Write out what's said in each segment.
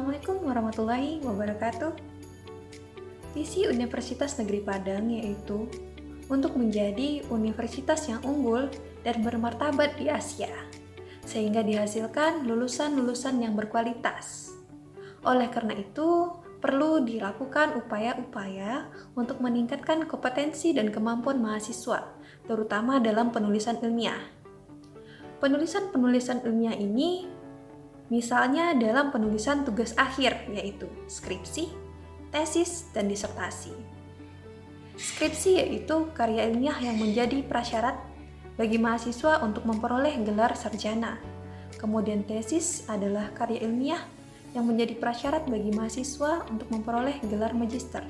Assalamualaikum warahmatullahi wabarakatuh. Visi Universitas Negeri Padang yaitu untuk menjadi universitas yang unggul dan bermartabat di Asia, sehingga dihasilkan lulusan-lulusan yang berkualitas. Oleh karena itu, perlu dilakukan upaya-upaya untuk meningkatkan kompetensi dan kemampuan mahasiswa, terutama dalam penulisan ilmiah. Penulisan-penulisan ilmiah ini misalnya dalam penulisan tugas akhir, yaitu skripsi, tesis, dan disertasi. Skripsi yaitu karya ilmiah yang menjadi prasyarat bagi mahasiswa untuk memperoleh gelar sarjana. Kemudian tesis adalah karya ilmiah yang menjadi prasyarat bagi mahasiswa untuk memperoleh gelar magister.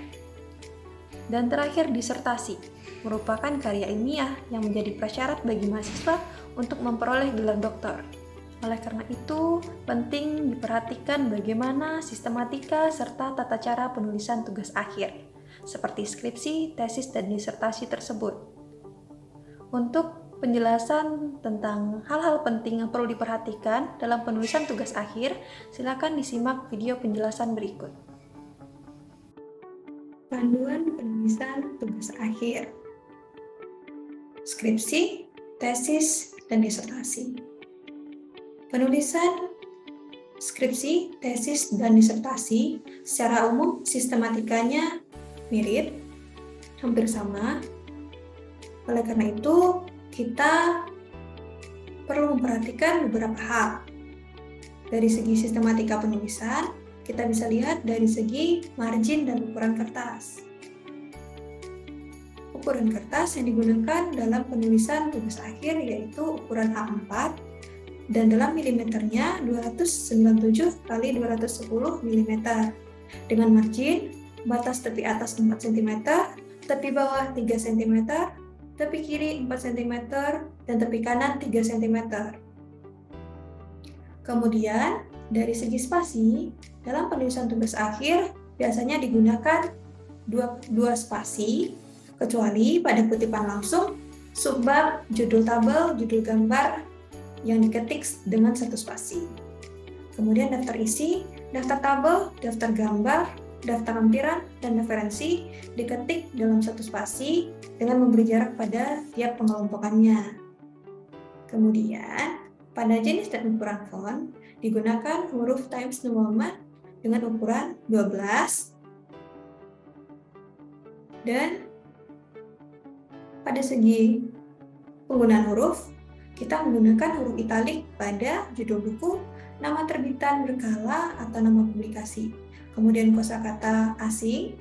Dan terakhir disertasi, merupakan karya ilmiah yang menjadi prasyarat bagi mahasiswa untuk memperoleh gelar doktor. Oleh karena itu, penting diperhatikan bagaimana sistematika serta tata cara penulisan tugas akhir, seperti skripsi, tesis, dan disertasi tersebut. Untuk penjelasan tentang hal-hal penting yang perlu diperhatikan dalam penulisan tugas akhir, silakan disimak video penjelasan berikut. Panduan penulisan tugas akhir, skripsi, tesis, dan disertasi. Penulisan skripsi, tesis, dan disertasi secara umum sistematikanya mirip, hampir sama. Oleh karena itu, kita perlu memperhatikan beberapa hal. Dari segi sistematika penulisan, kita bisa lihat dari segi margin dan ukuran kertas. Ukuran kertas yang digunakan dalam penulisan tugas akhir yaitu ukuran A4 dan dalam milimeternya 297 x 210 mm dengan margin batas tepi atas 4 cm, tepi bawah 3 cm, tepi kiri 4 cm, dan tepi kanan 3 cm. Kemudian, dari segi spasi, dalam penulisan tugas akhir biasanya digunakan dua spasi, kecuali pada kutipan langsung, subbab, judul tabel, judul gambar yang diketik dengan satu spasi. Kemudian daftar isi, daftar tabel, daftar gambar, daftar lampiran, dan referensi diketik dalam satu spasi dengan memberi jarak pada tiap pengelompokannya. Kemudian, pada jenis dan ukuran font digunakan huruf Times New Roman dengan ukuran 12 dan pada segi penggunaan huruf, kita menggunakan huruf italik pada judul buku, nama terbitan berkala atau nama publikasi. Kemudian kosakata asing,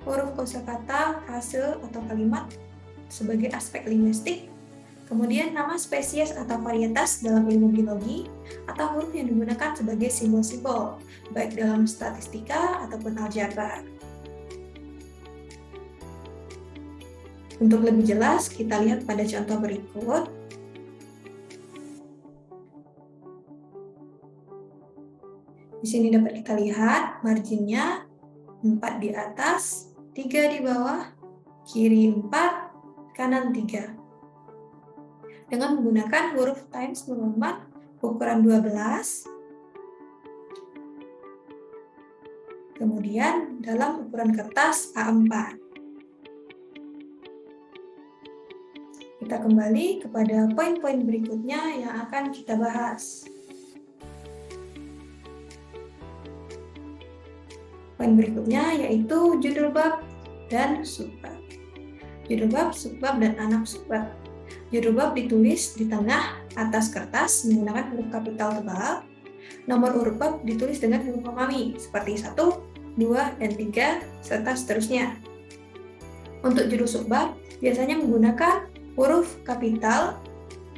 huruf kosakata, frase atau kalimat sebagai aspek linguistik. Kemudian nama spesies atau varietas dalam ilmu biologi atau huruf yang digunakan sebagai simbol-simbol, baik dalam statistika ataupun aljabar. Untuk lebih jelas, kita lihat pada contoh berikut. Di sini dapat kita lihat marginnya 4 di atas, 3 di bawah, kiri 4, kanan 3. Dengan menggunakan huruf Times New Roman ukuran 12. Kemudian dalam ukuran kertas A4. Kita kembali kepada poin-poin berikutnya yang akan kita bahas. Poin berikutnya yaitu judul bab dan subbab. Judul bab, subbab, dan anak subbab. Judul bab ditulis di tengah atas kertas menggunakan huruf kapital tebal. Nomor urut bab ditulis dengan huruf romawi seperti 1, 2, dan 3, serta seterusnya. Untuk judul subbab biasanya menggunakan huruf kapital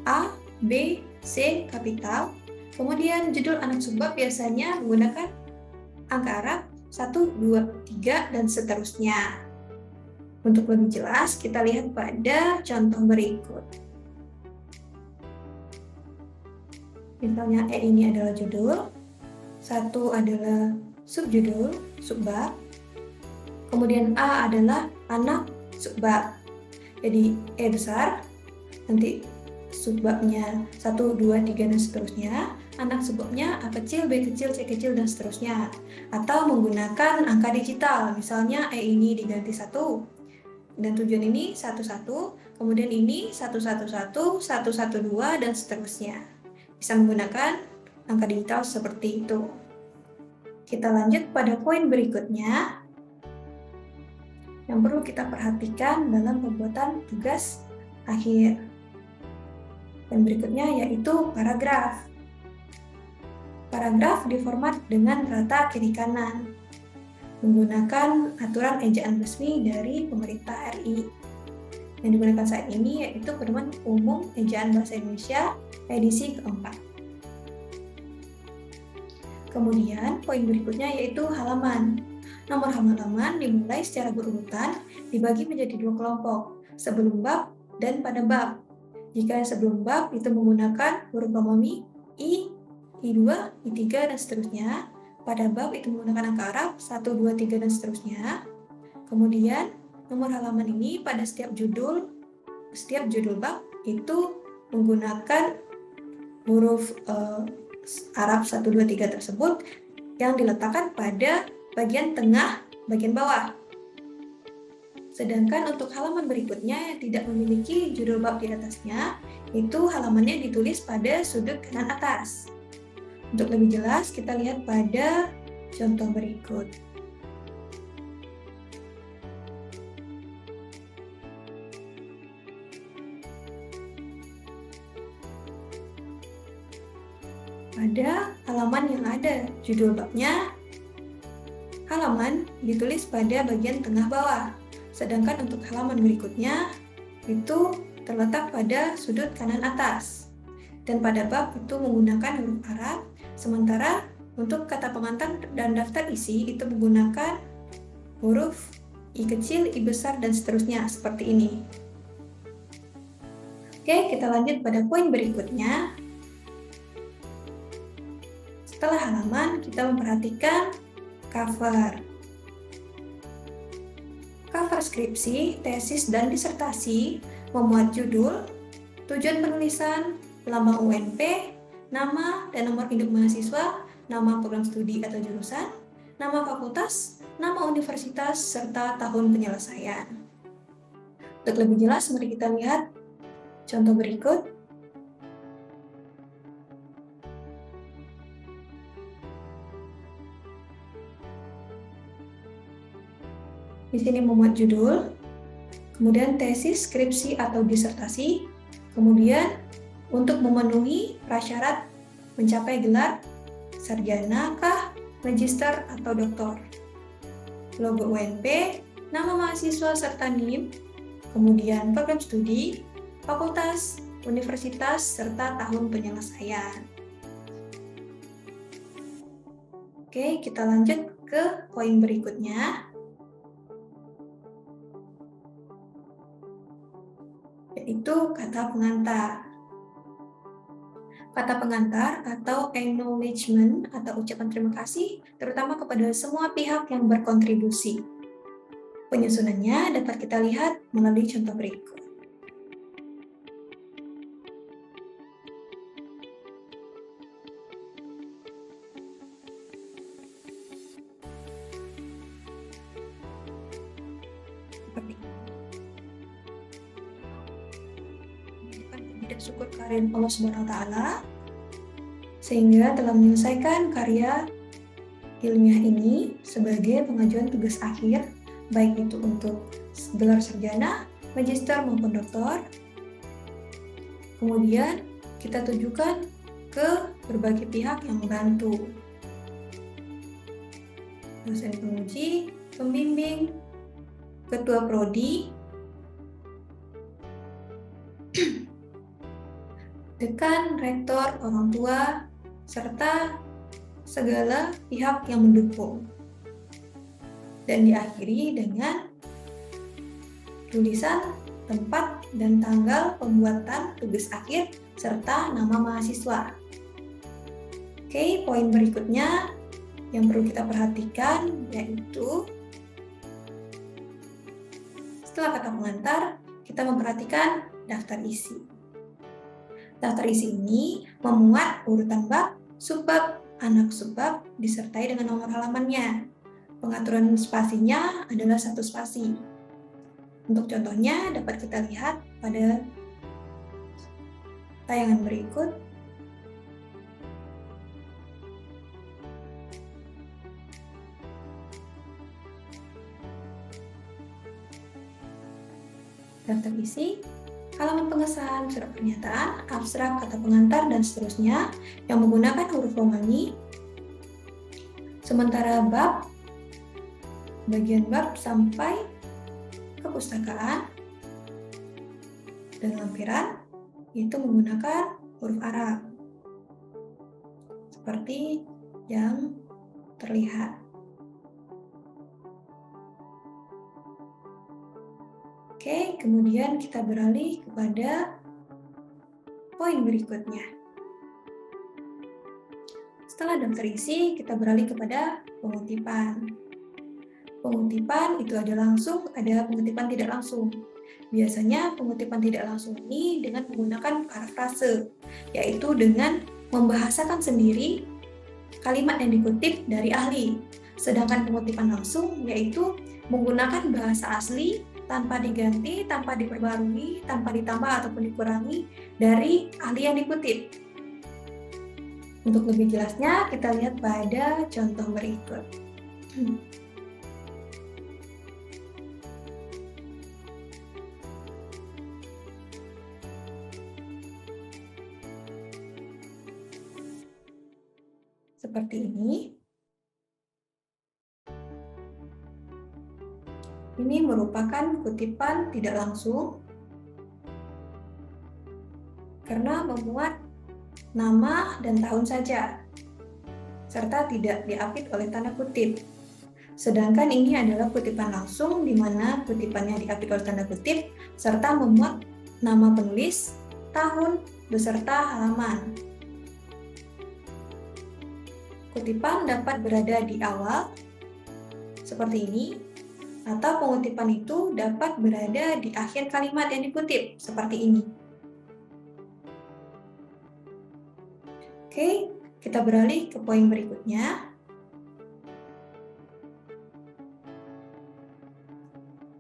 A, B, C kapital. Kemudian judul anak subbab biasanya menggunakan angka Arab 1, 2, 3, dan seterusnya. Untuk lebih jelas, kita lihat pada contoh berikut. Misalnya E ini adalah judul, 1 adalah subjudul, subbab, kemudian A adalah anak subbab. Jadi E besar, nanti subbabnya 1, 2, 3, dan seterusnya, anak subbabnya A kecil, B kecil, C kecil, dan seterusnya. Atau menggunakan angka digital, misalnya E ini diganti 1, dan tujuan ini 11, kemudian ini 111, 112, dan seterusnya. Bisa menggunakan angka digital seperti itu. Kita lanjut pada poin berikutnya yang perlu kita perhatikan dalam pembuatan tugas akhir. Poin berikutnya yaitu paragraf. Paragraf diformat dengan rata kiri kanan menggunakan aturan ejaan resmi dari pemerintah RI. Yang digunakan saat ini yaitu Pedoman Umum Ejaan Bahasa Indonesia edisi keempat. Kemudian poin berikutnya yaitu halaman. Nomor halaman dimulai secara berurutan dibagi menjadi 2 kelompok, sebelum bab dan pada bab. Jika yang sebelum bab itu menggunakan huruf romawi I, I2, I3, dan seterusnya. Pada bab itu menggunakan angka Arab 1, 2, 3, dan seterusnya. Kemudian nomor halaman ini pada setiap judul bab itu menggunakan huruf Arab 1, 2, 3 tersebut yang diletakkan pada bagian tengah, bagian bawah. Sedangkan untuk halaman berikutnya yang tidak memiliki judul bab di atasnya, itu halamannya ditulis pada sudut kanan atas. Untuk lebih jelas, kita lihat pada contoh berikut. Pada halaman yang ada judul babnya, halaman ditulis pada bagian tengah bawah, sedangkan untuk halaman berikutnya itu terletak pada sudut kanan atas. Dan pada bab itu menggunakan huruf Arab, sementara untuk kata pengantar dan daftar isi itu menggunakan huruf I kecil, I besar, dan seterusnya seperti ini. Oke, kita lanjut pada poin berikutnya. Setelah halaman, kita memperhatikan cover. Cover skripsi, tesis, dan disertasi memuat judul, tujuan penulisan, lambang UNP, nama dan nomor induk mahasiswa, nama program studi atau jurusan, nama fakultas, nama universitas, serta tahun penyelesaian. Untuk lebih jelas, mari kita lihat contoh berikut. Di sini memuat judul, kemudian tesis, skripsi, atau disertasi, kemudian untuk memenuhi prasyarat mencapai gelar sarjana kah, magister, atau doktor. Logo UNP, nama mahasiswa serta NIM, kemudian program studi, fakultas, universitas, serta tahun penyelesaian. Oke, kita lanjut ke poin berikutnya, yaitu kata pengantar. Kata pengantar atau acknowledgement atau ucapan terima kasih terutama kepada semua pihak yang berkontribusi. Penyusunannya dapat kita lihat melalui contoh berikut. Seperti ini. Tidak syukur kehadirat Allah Subhanahu wa taala sehingga telah menyelesaikan karya ilmiah ini sebagai pengajuan tugas akhir, baik itu untuk gelar sarjana, magister maupun doktor. Kemudian kita tujukan ke berbagai pihak yang membantu. Dosen penguji, pembimbing, ketua prodi, dekan, rektor, orang tua, serta segala pihak yang mendukung. Dan diakhiri dengan tulisan tempat dan tanggal pembuatan tugas akhir serta nama mahasiswa. Oke, poin berikutnya yang perlu kita perhatikan yaitu setelah kata pengantar, kita memperhatikan daftar isi. Daftar isi ini memuat urutan bab, subbab, anak subbab, disertai dengan nomor halamannya. Pengaturan spasinya adalah 1 spasi. Untuk contohnya dapat kita lihat pada tayangan berikut. Daftar isi, halaman pengesahan, surat pernyataan, abstrak, kata pengantar, dan seterusnya yang menggunakan huruf Romawi. Sementara bab, bagian bab sampai kepustakaan dan lampiran itu menggunakan huruf Arab seperti yang terlihat. Oke, kemudian kita beralih kepada poin berikutnya. Setelah daftar isi, kita beralih kepada pengutipan. Pengutipan itu ada langsung, ada pengutipan tidak langsung. Biasanya pengutipan tidak langsung ini dengan menggunakan parafrase, yaitu dengan membahasakan sendiri kalimat yang dikutip dari ahli. Sedangkan pengutipan langsung yaitu menggunakan bahasa asli tanpa diganti, tanpa diperbarui, tanpa ditambah ataupun dikurangi dari ahli yang dikutip. Untuk lebih jelasnya, kita lihat pada contoh berikut. Seperti ini. Ini merupakan kutipan tidak langsung karena memuat nama dan tahun saja, serta tidak diapit oleh tanda kutip. Sedangkan ini adalah kutipan langsung di mana kutipannya diapit oleh tanda kutip serta memuat nama penulis, tahun, beserta halaman. Kutipan dapat berada di awal, seperti ini, atau pengutipan itu dapat berada di akhir kalimat yang dikutip, seperti ini. Oke, kita beralih ke poin berikutnya.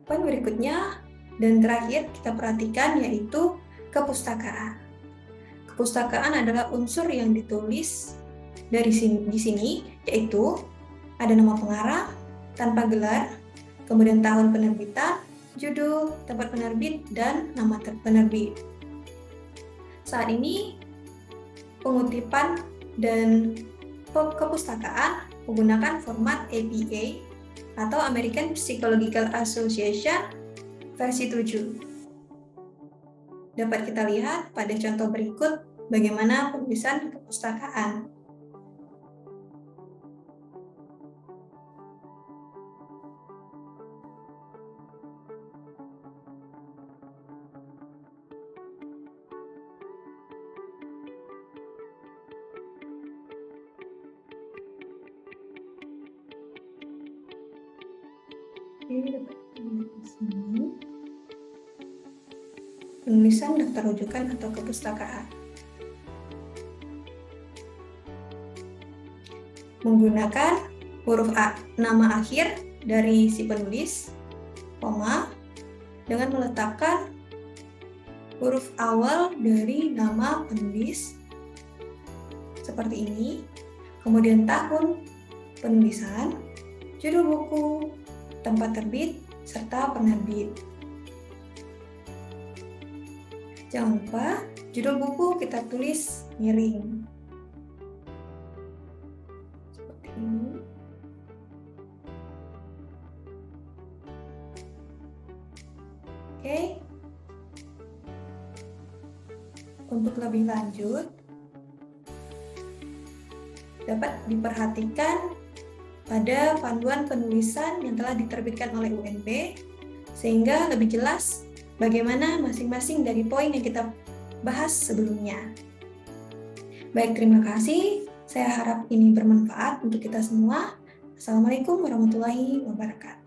Poin berikutnya dan terakhir kita perhatikan yaitu kepustakaan. Kepustakaan adalah unsur yang ditulis di sini, yaitu ada nama pengarang tanpa gelar, kemudian tahun penerbitan, judul, tempat penerbit, dan nama penerbit. Saat ini, pengutipan dan kepustakaan menggunakan format APA atau American Psychological Association versi 7. Dapat kita lihat pada contoh berikut bagaimana penulisan kepustakaan. Penulisan daftar rujukan atau kepustakaan menggunakan huruf A, nama akhir dari si penulis, koma, dengan meletakkan huruf awal dari nama penulis seperti ini, kemudian tahun penulisan, judul buku, tempat terbit, serta penerbit. Jangan lupa, judul buku kita tulis miring. Seperti ini. Oke. Untuk lebih lanjut, dapat diperhatikan pada panduan penulisan yang telah diterbitkan oleh UNB, sehingga lebih jelas bagaimana masing-masing dari poin yang kita bahas sebelumnya. Baik, terima kasih. Saya harap ini bermanfaat untuk kita semua. Assalamualaikum warahmatullahi wabarakatuh.